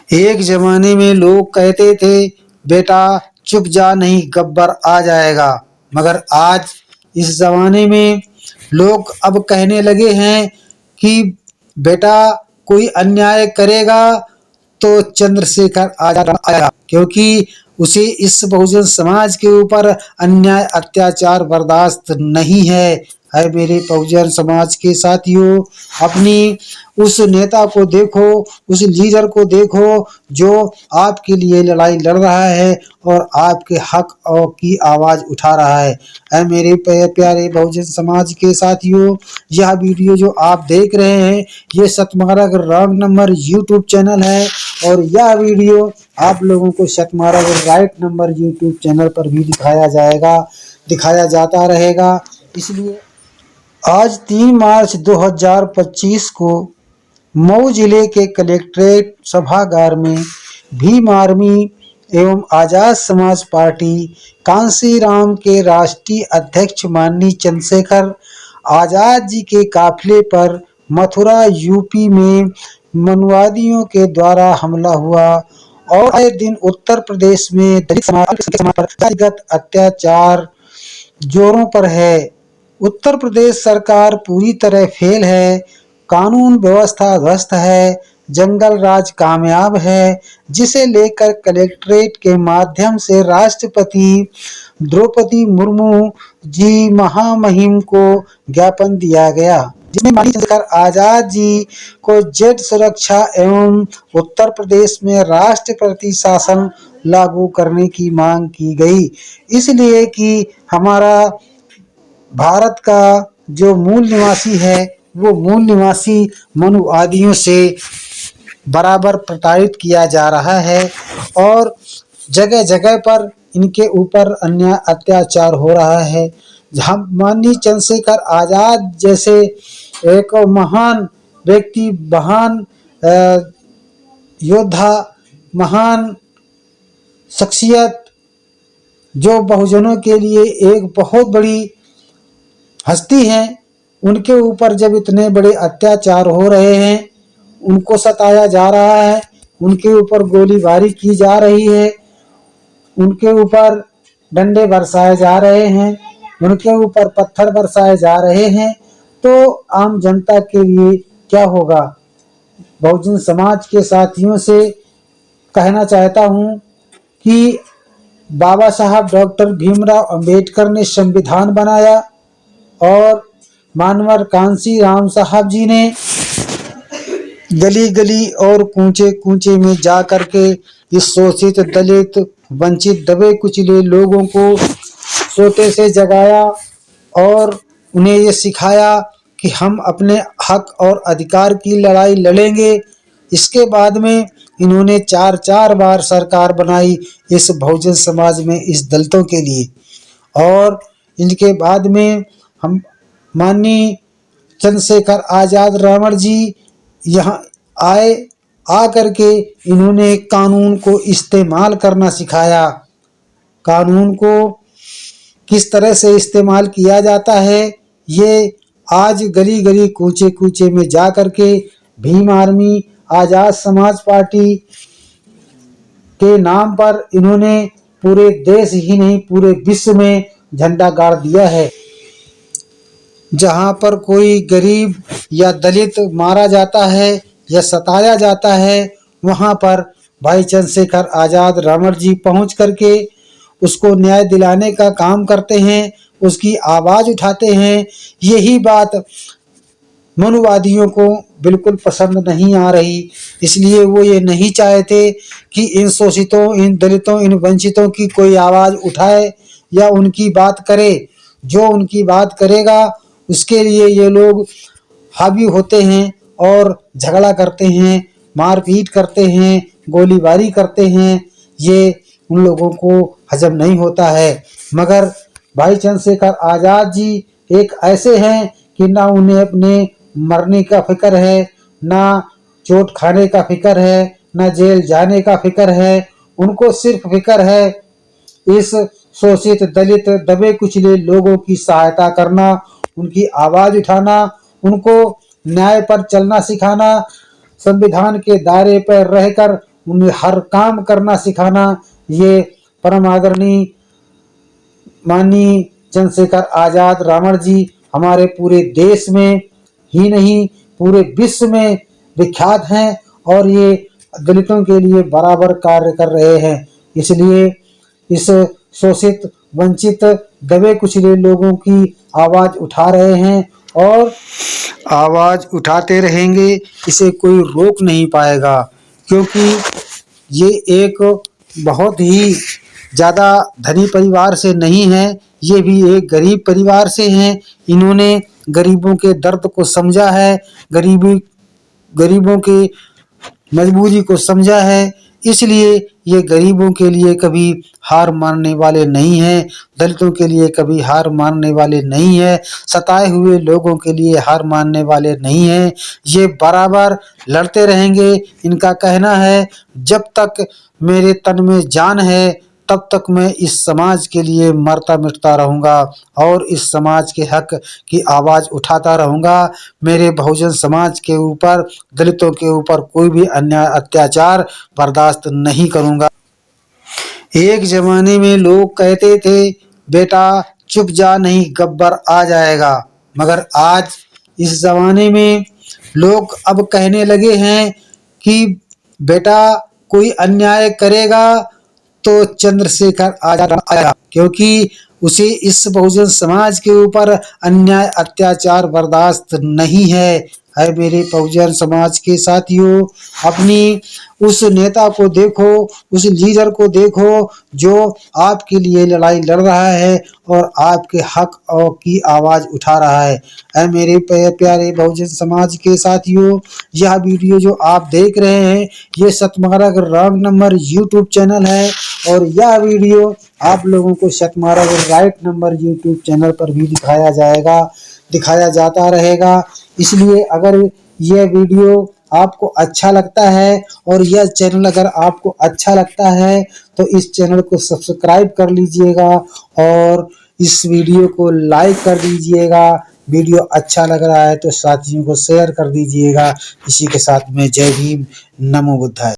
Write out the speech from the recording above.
एक जमाने में लोग कहते थे बेटा चुप जा नहीं गब्बर आ जाएगा, मगर आज इस जमाने में लोग अब कहने लगे हैं कि बेटा कोई अन्याय करेगा तो चंद्रशेखर आजाद आएगा, क्योंकि उसे इस बहुजन समाज के ऊपर अन्याय अत्याचार बर्दाश्त नहीं है। है मेरे बहुजन समाज के साथियों, अपनी उस नेता को देखो, उस लीडर को देखो जो आपके लिए लड़ाई लड़ रहा है और आपके हक और की आवाज उठा रहा है। है मेरे प्यारे बहुजन समाज के साथियों, यह वीडियो जो आप देख रहे हैं ये सतमार्ग रॉन्ग नंबर यूट्यूब चैनल है और यह वीडियो आप लोगों को सतमार्ग राइट नंबर यूट्यूब चैनल पर भी दिखाया जाता रहेगा। इसलिए आज 3 मार्च 2025 को मऊ जिले के कलेक्ट्रेट सभागार में भीम आर्मी एवं आजाद समाज पार्टी कांसीराम के राष्ट्रीय अध्यक्ष माननीय चंद्रशेखर आजाद जी के काफिले पर मथुरा यूपी में मनुवादियों के द्वारा हमला हुआ और आए दिन उत्तर प्रदेश में दलित समाज पर जातिगत अत्याचार जोरों पर है। उत्तर प्रदेश सरकार पूरी तरह फेल है, कानून व्यवस्था ध्वस्त है, जंगल राज कामयाब है, जिसे लेकर कलेक्ट्रेट के माध्यम से राष्ट्रपति द्रौपदी मुर्मू जी महामहिम को ज्ञापन दिया गया, जिसमें माननीय चंद्रशेखर आजाद जी को जेड सुरक्षा एवं उत्तर प्रदेश में राष्ट्रपति शासन लागू करने की मांग की गई, इसलिए कि हमारा भारत का जो मूल निवासी है वो मूल निवासी मनुवादियों से बराबर प्रताड़ित किया जा रहा है और जगह जगह पर इनके ऊपर अन्याय अत्याचार हो रहा है। जहाँ माननीय चंद्रशेखर आजाद जैसे एक महान व्यक्ति, महान योद्धा, महान शख्सियत जो बहुजनों के लिए एक बहुत बड़ी हस्ती हैं, उनके ऊपर जब इतने बड़े अत्याचार हो रहे हैं, उनको सताया जा रहा है, उनके ऊपर गोलीबारी की जा रही है, उनके ऊपर डंडे बरसाए जा रहे हैं, उनके ऊपर पत्थर बरसाए जा रहे हैं, तो आम जनता के लिए क्या होगा। बहुजन समाज के साथियों से कहना चाहता हूँ कि बाबा साहब डॉक्टर भीमराव अंबेडकर ने संविधान बनाया और मानवर कांसीराम साहब जी ने गली गली और कूचे कूचे में जा करके इस शोषित दलित वंचित दबे कुचले लोगों को सोते से जगाया और उन्हें ये सिखाया कि हम अपने हक और अधिकार की लड़ाई लड़ेंगे। इसके बाद में इन्होंने 4 बार सरकार बनाई इस बहुजन समाज में, इस दलितों के लिए। और इनके बाद में हम माननीय चंद्रशेखर आजाद रावण जी यहाँ आए, आ करके इन्होंने कानून को इस्तेमाल करना सिखाया। कानून को किस तरह से इस्तेमाल किया जाता है ये आज गली गली कूचे कूचे में जा करके भीम आर्मी आजाद समाज पार्टी के नाम पर इन्होंने पूरे देश ही नहीं पूरे विश्व में झंडा गाड़ दिया है। जहाँ पर कोई गरीब या दलित मारा जाता है या सताया जाता है, वहाँ पर भाई चंद्रशेखर आजाद रावण जी पहुँच करके उसको न्याय दिलाने का काम करते हैं, उसकी आवाज़ उठाते हैं। यही बात मनुवादियों को बिल्कुल पसंद नहीं आ रही, इसलिए वो ये नहीं चाहते कि इन शोषितों, इन दलितों, इन वंचितों की कोई आवाज़ उठाए या उनकी बात करे। जो उनकी बात करेगा उसके लिए ये लोग हावी होते हैं और झगड़ा करते हैं, मारपीट करते हैं, गोलीबारी करते हैं। ये उन लोगों को हजम नहीं होता है। मगर भाई चंद्रशेखर आजाद जी एक ऐसे हैं कि ना उन्हें अपने मरने का फिक्र है, ना चोट खाने का फिक्र है, ना जेल जाने का फिक्र है। उनको सिर्फ फिक्र है इस शोषित दलित दबे कुचले लोगों की सहायता करना, उनकी आवाज उठाना, उनको न्याय पर चलना सिखाना, संविधान के दायरे पर रहकर उन्हें हर काम करना सिखाना, ये परम आदरणीय माननीय चंद्रशेखर आजाद रावण जी हमारे पूरे देश में ही नहीं पूरे विश्व में विख्यात हैं और ये दलितों के लिए बराबर कार्य कर रहे हैं। इसलिए इस शोषित, वंचित, दबे कुचले लोगों की आवाज उठा रहे हैं और आवाज उठाते रहेंगे। इसे कोई रोक नहीं पाएगा, क्योंकि ये एक बहुत ही ज़्यादा धनी परिवार से नहीं है, ये भी एक गरीब परिवार से हैं। इन्होंने गरीबों के दर्द को समझा है, गरीबों की मजबूरी को समझा है, इसलिए ये गरीबों के लिए कभी हार मानने वाले नहीं हैं, दलितों के लिए कभी हार मानने वाले नहीं हैं, सताए हुए लोगों के लिए हार मानने वाले नहीं हैं। ये बराबर लड़ते रहेंगे। इनका कहना है, जब तक मेरे तन में जान है तब तक मैं इस समाज के लिए मरता मिटता रहूँगा और इस समाज के हक की आवाज़ उठाता रहूँगा। मेरे बहुजन समाज के ऊपर, दलितों के ऊपर कोई भी अन्याय अत्याचार बर्दाश्त नहीं करूँगा। एक ज़माने में लोग कहते थे, बेटा चुप जा नहीं गब्बर आ जाएगा, मगर आज इस ज़माने में लोग अब कहने लगे हैं कि बेटा कोई अन्याय करेगा तो चंद्रशेखर आजाद आएगा, क्योंकि उसे इस बहुजन समाज के ऊपर अन्याय अत्याचार बर्दाश्त नहीं है। मेरे बहुजन समाज के साथियों, अपनी उस नेता को देखो, उस लीडर को देखो जो आपके लिए लड़ाई लड़ रहा है और आपके हक और की आवाज उठा रहा है। मेरे प्यारे बहुजन समाज के साथियों, यह वीडियो जो आप देख रहे हैं ये सतमार्ग रॉन्ग नंबर यूट्यूब चैनल है और यह वीडियो आप लोगों को सतमार्ग राइट नंबर यूट्यूब चैनल पर भी दिखाया जाता रहेगा। इसलिए अगर यह वीडियो आपको अच्छा लगता है और यह चैनल अगर आपको अच्छा लगता है तो इस चैनल को सब्सक्राइब कर लीजिएगा और इस वीडियो को लाइक कर दीजिएगा। वीडियो अच्छा लग रहा है तो साथियों को शेयर कर दीजिएगा। इसी के साथ में जय भीम, नमो बुद्धाय।